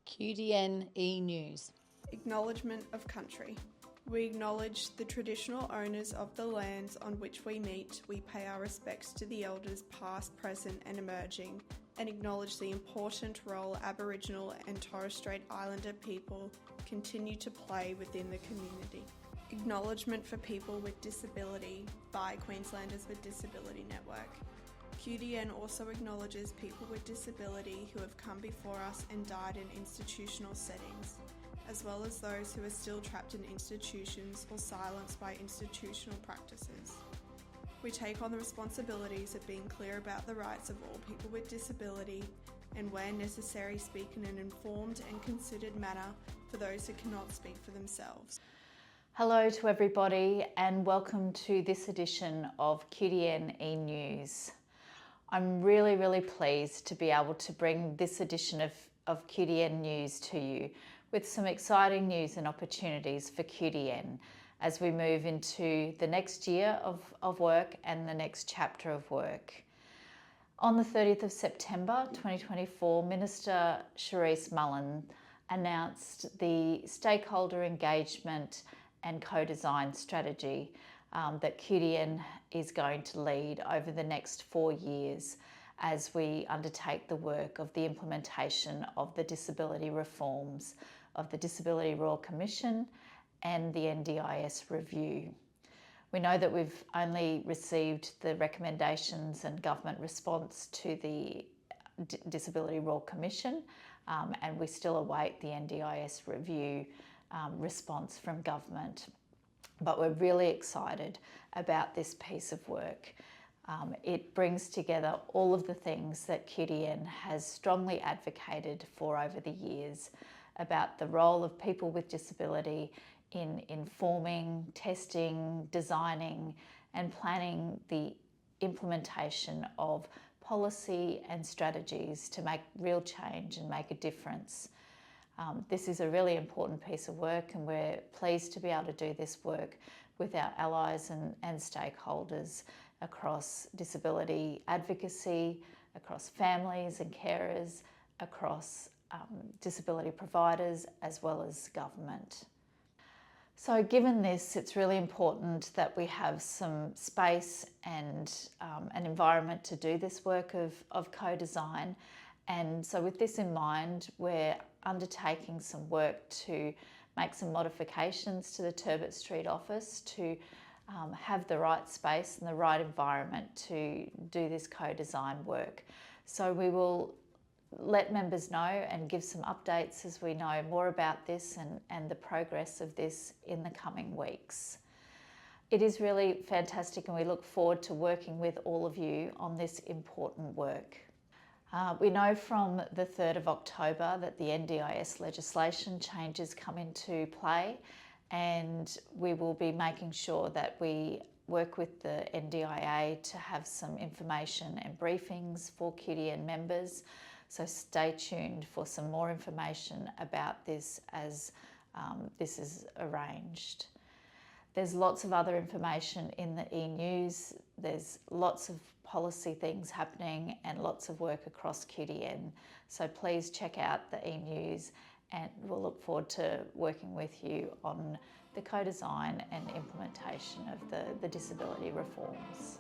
QDN E-News. Acknowledgement of country. We acknowledge the traditional owners of the lands on which we meet. We pay our respects to the elders past, present and emerging, and acknowledge the important role Aboriginal and Torres Strait Islander people continue to play within the community. Acknowledgement for people with disability by Queenslanders with Disability Network. QDN also acknowledges people with disability who have come before us and died in institutional settings, as well as those who are still trapped in institutions or silenced by institutional practices. We take on the responsibilities of being clear about the rights of all people with disability and, where necessary, speak in an informed and considered manner for those who cannot speak for themselves. Hello to everybody and welcome to this edition of QDN E-News. I'm really pleased to be able to bring this edition of QDN News to you with some exciting news and opportunities for QDN as we move into the next year of work and the next chapter of work. On the 30th of September 2024, Minister Charis Mullen announced the stakeholder engagement and co-design strategy that QDN is going to lead over the next 4 years as we undertake the work of the implementation of the disability reforms of the Disability Royal Commission and the NDIS review. We know that we've only received the recommendations and government response to the Disability Royal Commission and we still await the NDIS review response from government. But we're really excited about this piece of work. It brings together all of the things that QDN has strongly advocated for over the years about the role of people with disability in informing, testing, designing and planning the implementation of policy and strategies to make real change and make a difference. This is a really important piece of work and we're pleased to be able to do this work with our allies and stakeholders across disability advocacy, across families and carers, across disability providers as well as government. So given this, it's really important that we have some space and an environment to do this work of co-design. And so with this in mind, we're undertaking some work to make some modifications to the Turbot Street office to have the right space and the right environment to do this co-design work. So we will let members know and give some updates as we know more about this and the progress of this in the coming weeks. It is really fantastic and we look forward to working with all of you on this important work. We know from the 3rd of October that the NDIS legislation changes come into play and we will be making sure that we work with the NDIA to have some information and briefings for QDN members. So stay tuned for some more information about this as this is arranged. There's lots of other information in the e-news. There's lots of policy things happening and lots of work across QDN. So please check out the e-news and we'll look forward to working with you on the co-design and implementation of the disability reforms.